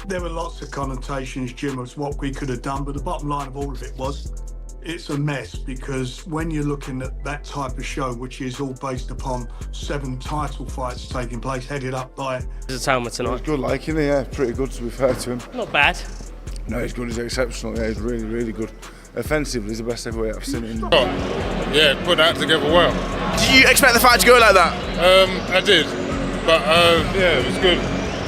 There were lots of connotations, Jim, as what we could have done, but the bottom line of all of it was it's a mess, because when you're looking at that type of show, which is all based upon 7 title fights taking place, headed up by... There's a timer tonight. He's good, like, isn't he? Yeah, pretty good, to be fair to him. Not bad. No, he's good, he's exceptional, yeah, he's really, really good. Offensively, he's the best heavyweight I've seen him. Yeah, put that together well. Did you expect the fight to go like that? I did, but yeah, it was good.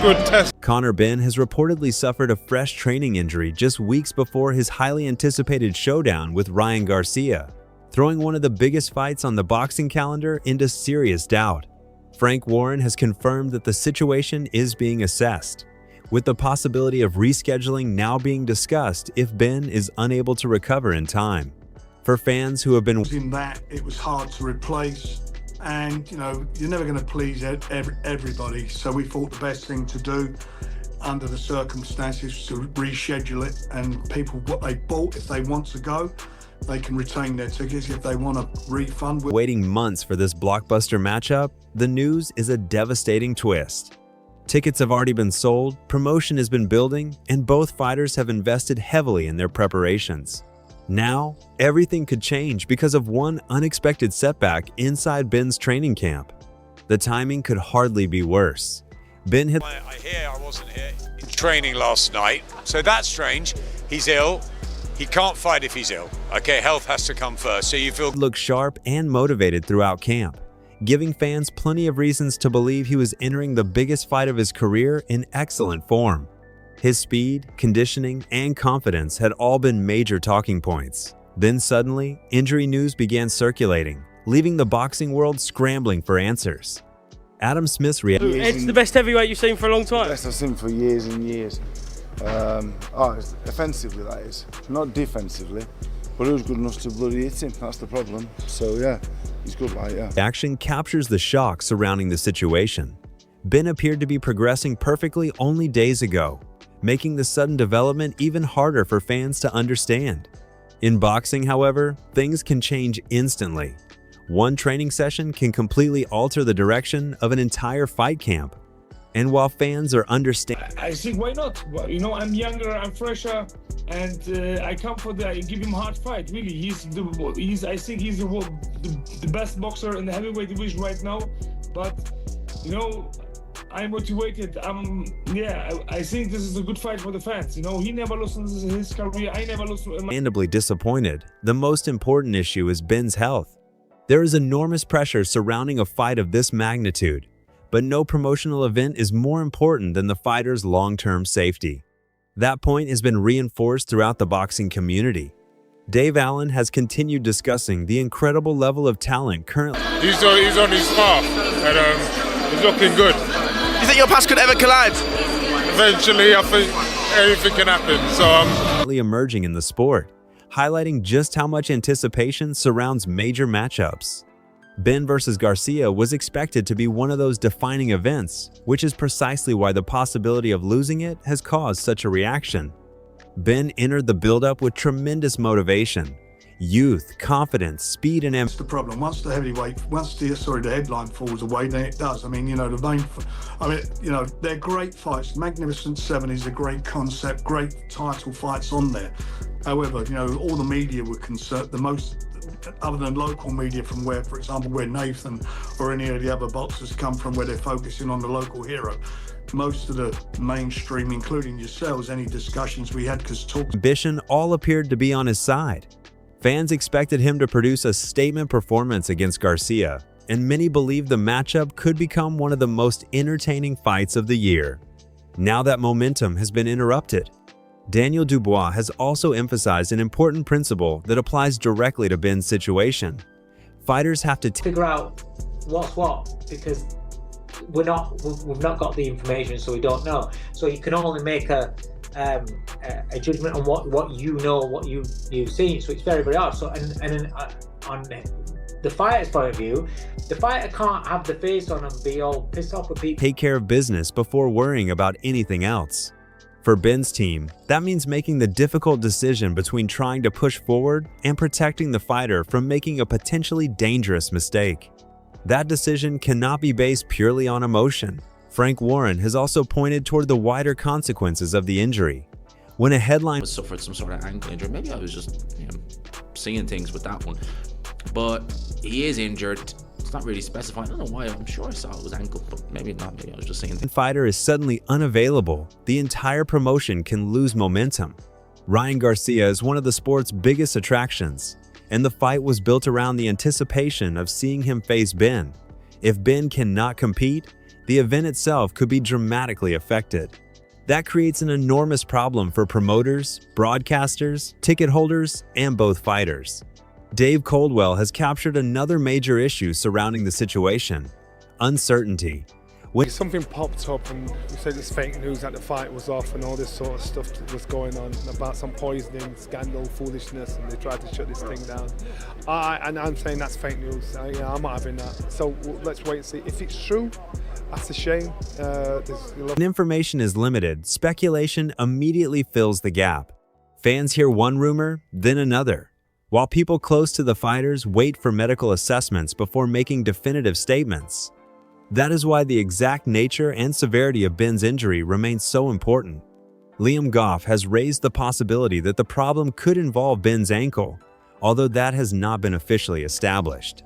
Good test. Conor Benn has reportedly suffered a fresh training injury just weeks before his highly anticipated showdown with Ryan Garcia, throwing one of the biggest fights on the boxing calendar into serious doubt. Frank Warren has confirmed that the situation is being assessed, with the possibility of rescheduling now being discussed if Benn is unable to recover in time. For fans who have been in that, it was hard to replace. And, you know, you're never going to please everybody. So we thought the best thing to do under the circumstances was to reschedule it, and people, what they bought, if they want to go, they can retain their tickets. If they want a refund. Waiting months for this blockbuster matchup, the news is a devastating twist. Tickets have already been sold, promotion has been building, and both fighters have invested heavily in their preparations. Now, everything could change because of one unexpected setback inside Benn's training camp. The timing could hardly be worse. Ben hit... I wasn't here in training last night, so that's strange. He's ill. He can't fight if he's ill. Okay, health has to come first, so you feel... Looked sharp and motivated throughout camp, giving fans plenty of reasons to believe he was entering the biggest fight of his career in excellent form. His speed, conditioning, and confidence had all been major talking points. Then suddenly, injury news began circulating, leaving the boxing world scrambling for answers. Adam Smith's reaction... It's the best heavyweight you've seen for a long time. Best I've seen for years and years. Offensively, that is. Not defensively, but he was good enough to bloody hit him. That's the problem. So yeah, he's good, like, yeah. Action captures the shock surrounding the situation. Ben appeared to be progressing perfectly only days ago, making the sudden development even harder for fans to understand. In boxing, however, things can change instantly. One training session can completely alter the direction of an entire fight camp. And while fans are understanding... I think, why not? Well, you know, I'm younger, I'm fresher, and I come for I give him a hard fight, really. I think he's the best boxer in the heavyweight division right now, but, you know, I'm motivated. I think this is a good fight for the fans. You know, he never lost in his career. I never lost. Understandably disappointed, the most important issue is Ben's health. There is enormous pressure surrounding a fight of this magnitude, but no promotional event is more important than the fighter's long-term safety. That point has been reinforced throughout the boxing community. Dave Allen has continued discussing the incredible level of talent currently. He's on his path, and he's looking good. Do you think your paths could ever collide? Eventually, I think anything can happen. So emerging in the sport, highlighting just how much anticipation surrounds major matchups. Benn versus Garcia was expected to be one of those defining events, which is precisely why the possibility of losing it has caused such a reaction. Benn entered the build-up with tremendous motivation, youth, confidence, speed, and That's the problem. Once the headline falls away, then it does. I mean, you know, they're great fights. Magnificent Seven is a great concept, great title fights on there. However, you know, all the media were concerned, the most, other than local media from where, for example, where Nathan or any of the other boxers come from, where they're focusing on the local hero. Most of the mainstream, including yourselves, any discussions we had, because ambition all appeared to be on his side. Fans expected him to produce a statement performance against Garcia, and many believed the matchup could become one of the most entertaining fights of the year. Now that momentum has been interrupted, Daniel Dubois has also emphasized an important principle that applies directly to Benn's situation. Fighters have to figure out what's what, because we've not got the information, so we don't know. So you can only make a judgment on what you know, what you've seen. So it's very, very hard. So on the fighter's point of view, the fighter can't have the face on and be all pissed off with people. Take care of business before worrying about anything else. For Benn's team, that means making the difficult decision between trying to push forward and protecting the fighter from making a potentially dangerous mistake. That decision cannot be based purely on emotion. Frank Warren has also pointed toward the wider consequences of the injury. When a headline suffered some sort of ankle injury, maybe I was just seeing things with that one, but he is injured. It's not really specified. I don't know why. I'm sure I saw it was ankle, but maybe not. Maybe I was just seeing things. Fighter is suddenly unavailable, the entire promotion can lose momentum. Ryan Garcia is one of the sport's biggest attractions, and the fight was built around the anticipation of seeing him face Benn. If Benn cannot compete, the event itself could be dramatically affected. That creates an enormous problem for promoters, broadcasters, ticket holders, and both fighters. Dave Coldwell has captured another major issue surrounding the situation: uncertainty. When something popped up and we said it's fake news that the fight was off and all this sort of stuff that was going on about some poisoning, scandal, foolishness, and they tried to shut this thing down. And I'm saying that's fake news. I'm not having that. So let's wait and see. If it's true, that's a shame. When information is limited, speculation immediately fills the gap. Fans hear one rumor, then another, while people close to the fighters wait for medical assessments before making definitive statements. That is why the exact nature and severity of Benn's injury remains so important. Liam Goff has raised the possibility that the problem could involve Benn's ankle, although that has not been officially established.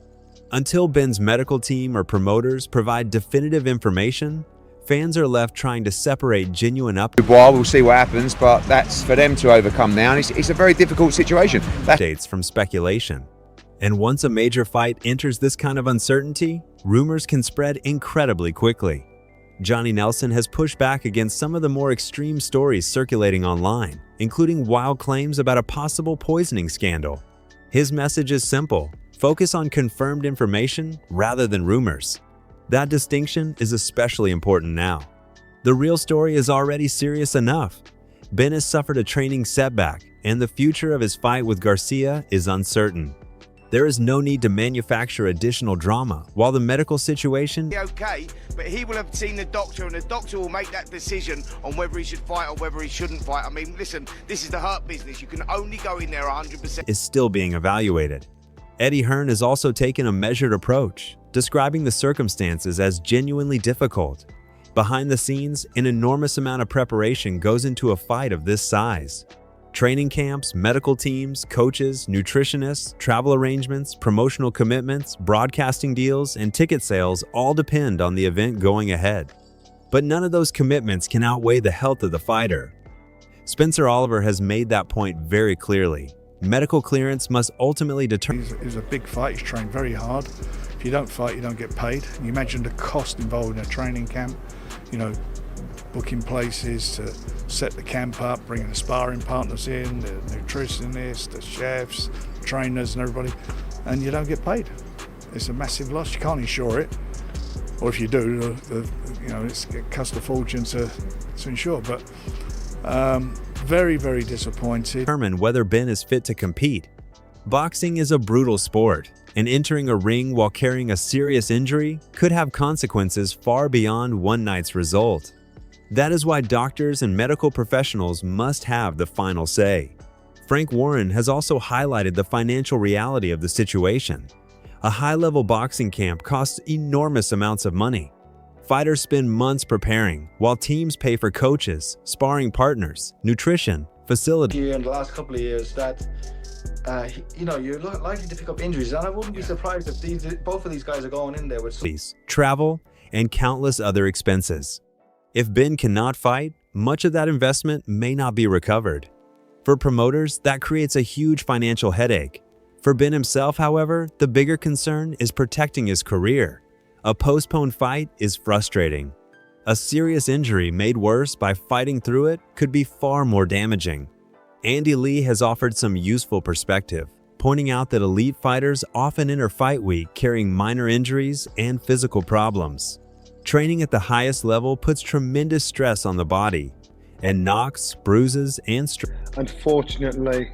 Until Benn's medical team or promoters provide definitive information, fans are left trying to separate genuine We'll see what happens, but that's for them to overcome now, and it's a very difficult situation. Updates from speculation. And once a major fight enters this kind of uncertainty, rumors can spread incredibly quickly. Johnny Nelson has pushed back against some of the more extreme stories circulating online, including wild claims about a possible poisoning scandal. His message is simple: focus on confirmed information rather than rumors. That distinction is especially important now. The real story is already serious enough. Benn has suffered a training setback, and the future of his fight with Garcia is uncertain. There is no need to manufacture additional drama while the medical situation Okay, but he will have seen the doctor, and the doctor will make that decision on whether he should fight or whether he shouldn't fight. I mean, listen, this is the hurt business. You can only go in there 100%. is still being evaluated. Eddie Hearn has also taken a measured approach, describing the circumstances as genuinely difficult. Behind the scenes, an enormous amount of preparation goes into a fight of this size. Training camps, medical teams, coaches, nutritionists, travel arrangements, promotional commitments, broadcasting deals, and ticket sales all depend on the event going ahead. But none of those commitments can outweigh the health of the fighter. Spencer Oliver has made that point very clearly. Medical clearance must ultimately determine. It was a big fight. He's trained very hard. If you don't fight, you don't get paid. And you imagine the cost involved in a training camp, booking places to set the camp up, bringing the sparring partners in, the nutritionists, the chefs, trainers and everybody, and you don't get paid. It's a massive loss. You can't insure it, or if you do, it costs a fortune to insure. But very, very disappointed. Determine whether Benn is fit to compete. Boxing is a brutal sport, and entering a ring while carrying a serious injury could have consequences far beyond one night's result. That is why doctors and medical professionals must have the final say. Frank Warren has also highlighted the financial reality of the situation. A high-level boxing camp costs enormous amounts of money. Fighters spend months preparing, while teams pay for coaches, sparring partners, nutrition, facilities. In the last couple of years, that you're likely to pick up injuries, and I wouldn't be surprised if both of these guys are going in there with travel, and countless other expenses. If Benn cannot fight, much of that investment may not be recovered. For promoters, that creates a huge financial headache. For Benn himself, however, the bigger concern is protecting his career. A postponed fight is frustrating. A serious injury made worse by fighting through it could be far more damaging. Andy Lee has offered some useful perspective, pointing out that elite fighters often enter fight week carrying minor injuries and physical problems. Training at the highest level puts tremendous stress on the body, and knocks, bruises, and Unfortunately,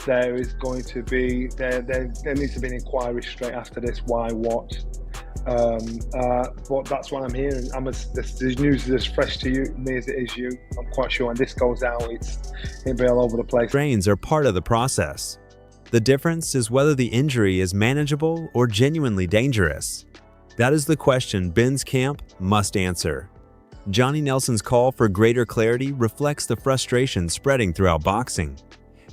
there is going to be there needs to be an inquiry straight after this. Why, what? But that's what I'm hearing. This news is as fresh to me as it is you. I'm quite sure when this goes out, it'll be all over the place. Strains are part of the process. The difference is whether the injury is manageable or genuinely dangerous. That is the question Benn's camp must answer. Johnny Nelson's call for greater clarity reflects the frustration spreading throughout boxing.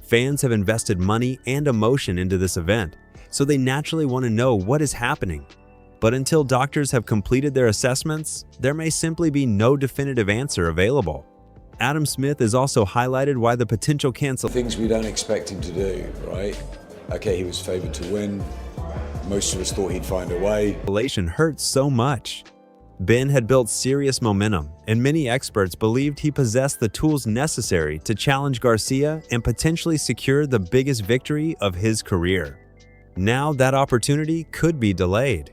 Fans have invested money and emotion into this event, so they naturally want to know what is happening. But until doctors have completed their assessments, there may simply be no definitive answer available. Adam Smith has also highlighted why the potential things we don't expect him to do, right? Okay, he was favored to win. Most of us thought he'd find a way. cancellation hurts so much. Benn had built serious momentum, and many experts believed he possessed the tools necessary to challenge Garcia and potentially secure the biggest victory of his career. Now that opportunity could be delayed.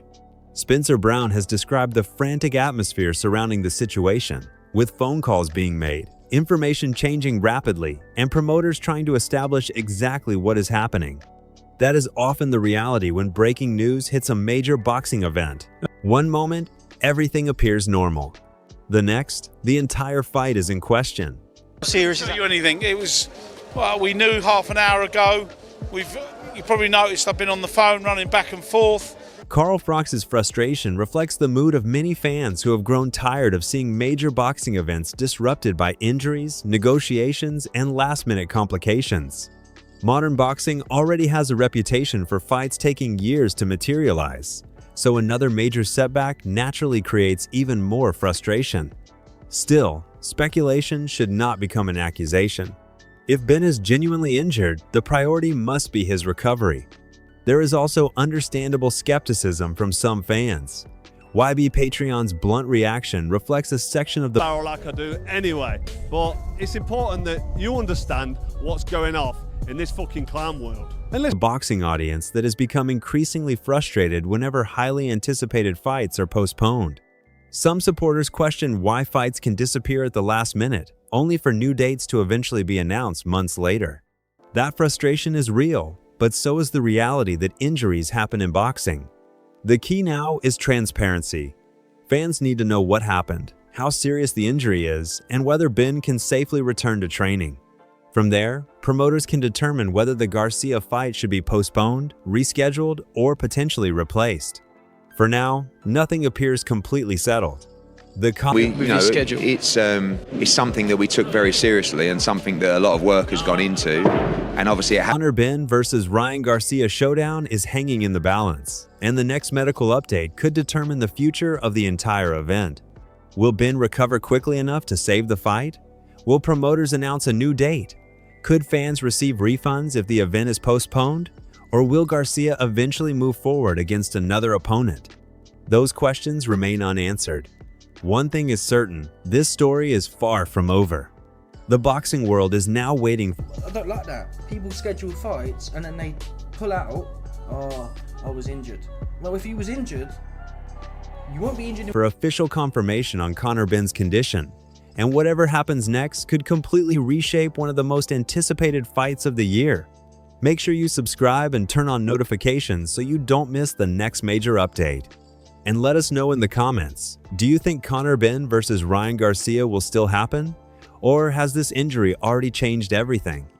Spencer Brown has described the frantic atmosphere surrounding the situation, with phone calls being made, information changing rapidly, and promoters trying to establish exactly what is happening. That is often the reality when breaking news hits a major boxing event. One moment, everything appears normal. The next, the entire fight is in question. Serious? Tell you anything? It was. Well, we knew half an hour ago. You probably noticed I've been on the phone running back and forth. Carl Frox's frustration reflects the mood of many fans who have grown tired of seeing major boxing events disrupted by injuries, negotiations, and last-minute complications. Modern boxing already has a reputation for fights taking years to materialize, so another major setback naturally creates even more frustration. Still, speculation should not become an accusation. If Benn is genuinely injured, the priority must be his recovery. There is also understandable skepticism from some fans. YB Patreon's blunt reaction reflects a section of the barrel like I do anyway, but it's important that you understand what's going off in this fucking clown world. boxing audience that has become increasingly frustrated whenever highly anticipated fights are postponed. Some supporters question why fights can disappear at the last minute, only for new dates to eventually be announced months later. That frustration is real, but so is the reality that injuries happen in boxing. The key now is transparency. Fans need to know what happened, how serious the injury is, and whether Benn can safely return to training. From there, promoters can determine whether the Garcia fight should be postponed, rescheduled, or potentially replaced. For now, nothing appears completely settled. It's something that we took very seriously and something that a lot of work has gone into, and obviously Conor Benn versus Ryan Garcia showdown is hanging in the balance, and the next medical update could determine the future of the entire event. Will Benn recover quickly enough to save the fight? Will promoters announce a new date? Could fans receive refunds if the event is postponed? Or will Garcia eventually move forward against another opponent? Those questions remain unanswered. One thing is certain, this story is far from over. The boxing world is now waiting. I don't like that. People schedule fights and then they pull out, oh, I was injured. Well, if you was injured, you won't be injured. For official confirmation on Conor Benn's condition, and whatever happens next could completely reshape one of the most anticipated fights of the year. Make sure you subscribe and turn on notifications so you don't miss the next major update. And let us know in the comments, do you think Conor Benn versus Ryan Garcia will still happen? Or has this injury already changed everything?